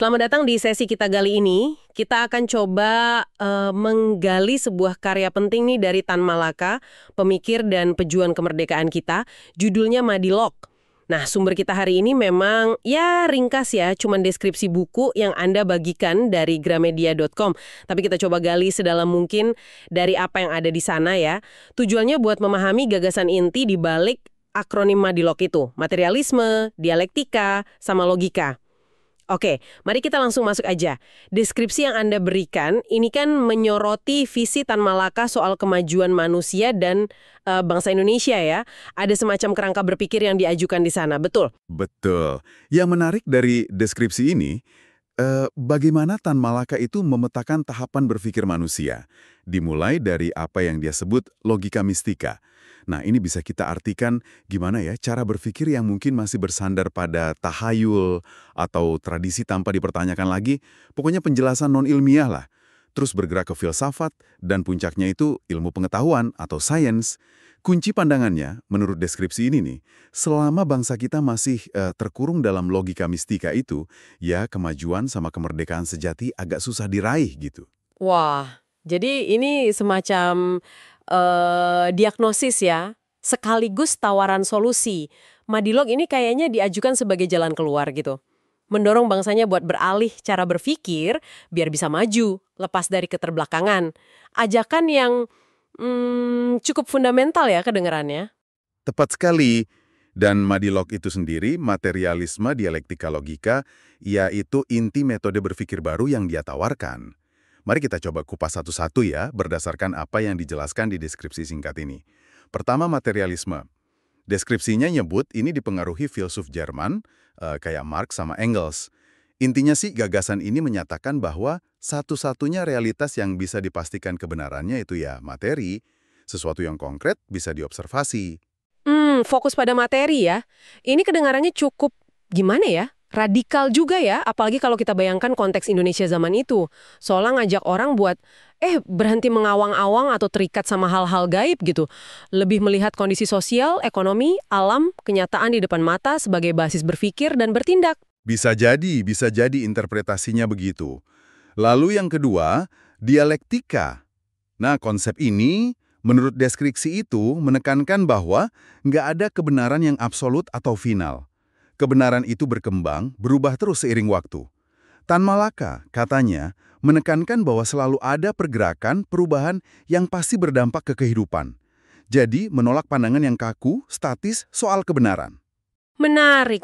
Selamat datang di sesi kita kali ini. Kita akan coba menggali sebuah karya penting nih dari Tan Malaka, pemikir dan pejuang kemerdekaan kita. Judulnya Madilog. Nah, sumber kita hari ini memang ya ringkas ya, cuman deskripsi buku yang Anda bagikan dari gramedia.com. Tapi kita coba gali sedalam mungkin dari apa yang ada di sana ya. Tujuannya buat memahami gagasan inti di balik akronim Madilog itu. Materialisme, dialektika, sama logika. Oke, mari kita langsung masuk aja. Deskripsi yang Anda berikan, ini kan menyoroti visi Tan Malaka soal kemajuan manusia dan bangsa Indonesia ya. Ada semacam kerangka berpikir yang diajukan di sana, betul? Betul. Yang menarik dari deskripsi ini, bagaimana Tan Malaka itu memetakan tahapan berpikir manusia, dimulai dari apa yang dia sebut logika mistika. Nah, ini bisa kita artikan gimana ya cara berpikir yang mungkin masih bersandar pada tahayul atau tradisi tanpa dipertanyakan lagi, pokoknya penjelasan non-ilmiah lah. Terus bergerak ke filsafat, dan puncaknya itu ilmu pengetahuan atau sains. Kunci pandangannya, menurut deskripsi ini nih, selama bangsa kita masih terkurung dalam logika mistika itu, ya kemajuan sama kemerdekaan sejati agak susah diraih gitu. Wah, jadi ini semacam diagnosis ya, sekaligus tawaran solusi. Madilog ini kayaknya diajukan sebagai jalan keluar gitu. Mendorong bangsanya buat beralih cara berpikir biar bisa maju, lepas dari keterbelakangan. Ajakan yang cukup fundamental ya kedengarannya. Tepat sekali. Dan Madilog itu sendiri, materialisme dialektika logika, yaitu inti metode berpikir baru yang dia tawarkan. Mari kita coba kupas satu-satu ya, berdasarkan apa yang dijelaskan di deskripsi singkat ini. Pertama, materialisme. Deskripsinya nyebut ini dipengaruhi filsuf Jerman, kayak Marx sama Engels. Intinya sih gagasan ini menyatakan bahwa satu-satunya realitas yang bisa dipastikan kebenarannya itu ya materi, sesuatu yang konkret bisa diobservasi. Fokus pada materi ya. Ini kedengarannya cukup gimana ya? Radikal juga ya, apalagi kalau kita bayangkan konteks Indonesia zaman itu. Seolah ngajak orang buat, berhenti mengawang-awang atau terikat sama hal-hal gaib gitu. Lebih melihat kondisi sosial, ekonomi, alam, kenyataan di depan mata sebagai basis berpikir dan bertindak. Bisa jadi interpretasinya begitu. Lalu yang kedua, dialektika. Nah, konsep ini, menurut deskripsi itu, menekankan bahwa nggak ada kebenaran yang absolut atau final. Kebenaran itu berkembang, berubah terus seiring waktu. Tan Malaka, katanya, menekankan bahwa selalu ada pergerakan, perubahan yang pasti berdampak ke kehidupan. Jadi, menolak pandangan yang kaku, statis soal kebenaran. Menarik.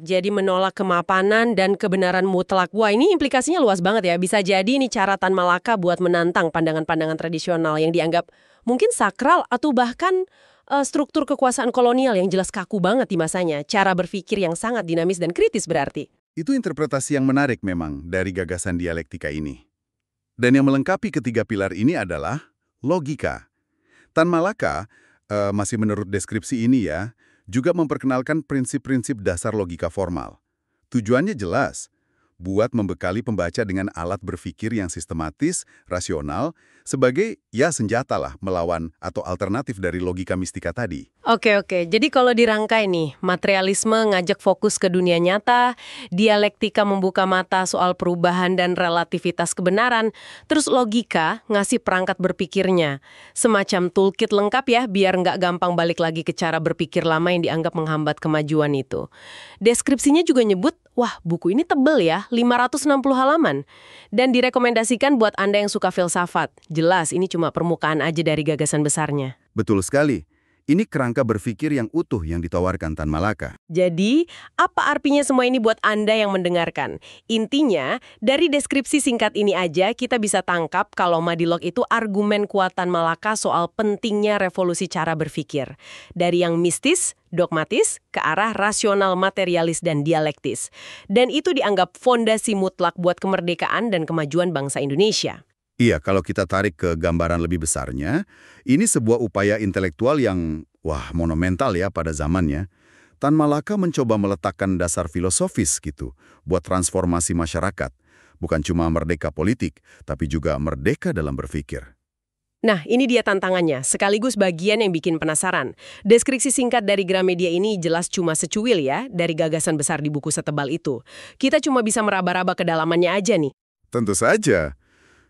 Jadi menolak kemapanan dan kebenaran mutlak. Wah, ini implikasinya luas banget ya. Bisa jadi ini cara Tan Malaka buat menantang pandangan-pandangan tradisional yang dianggap mungkin sakral atau bahkan struktur kekuasaan kolonial yang jelas kaku banget di masanya. Cara berpikir yang sangat dinamis dan kritis berarti. Itu interpretasi yang menarik memang dari gagasan dialektika ini. Dan yang melengkapi ketiga pilar ini adalah logika. Tan Malaka, masih menurut deskripsi ini ya, juga memperkenalkan prinsip-prinsip dasar logika formal. Tujuannya jelas, buat membekali pembaca dengan alat berpikir yang sistematis, rasional, sebagai ya senjata lah melawan atau alternatif dari logika mistika tadi. Oke. Jadi kalau dirangkai nih, materialisme ngajak fokus ke dunia nyata, dialektika membuka mata soal perubahan dan relativitas kebenaran, terus logika ngasih perangkat berpikirnya. Semacam toolkit lengkap ya, biar nggak gampang balik lagi ke cara berpikir lama yang dianggap menghambat kemajuan itu. Deskripsinya juga nyebut, wah buku ini tebel ya, 560 halaman. Dan direkomendasikan buat Anda yang suka filsafat. Jelas ini cuma permukaan aja dari gagasan besarnya. Betul sekali. Ini kerangka berpikir yang utuh yang ditawarkan Tan Malaka. Jadi, apa artinya semua ini buat Anda yang mendengarkan? Intinya, dari deskripsi singkat ini aja kita bisa tangkap kalau Madilog itu argumen kuat Tan Malaka soal pentingnya revolusi cara berpikir. Dari yang mistis, dogmatis, ke arah rasional, materialis, dan dialektis. Dan itu dianggap fondasi mutlak buat kemerdekaan dan kemajuan bangsa Indonesia. Iya, kalau kita tarik ke gambaran lebih besarnya, ini sebuah upaya intelektual yang, monumental ya pada zamannya. Tan Malaka mencoba meletakkan dasar filosofis gitu, buat transformasi masyarakat. Bukan cuma merdeka politik, tapi juga merdeka dalam berpikir. Nah, ini dia tantangannya, sekaligus bagian yang bikin penasaran. Deskripsi singkat dari Gramedia ini jelas cuma secuil ya, dari gagasan besar di buku setebal itu. Kita cuma bisa meraba-raba kedalamannya aja nih. Tentu saja.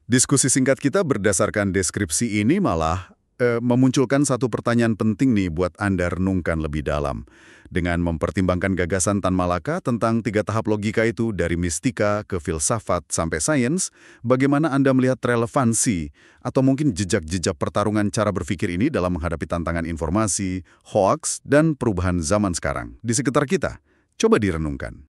Diskusi singkat kita berdasarkan deskripsi ini malah memunculkan satu pertanyaan penting nih buat Anda renungkan lebih dalam. Dengan mempertimbangkan gagasan Tan Malaka tentang 3 tahap logika itu dari mistika ke filsafat sampai sains, bagaimana Anda melihat relevansi atau mungkin jejak-jejak pertarungan cara berpikir ini dalam menghadapi tantangan informasi, hoaks, dan perubahan zaman sekarang di sekitar kita? Coba direnungkan.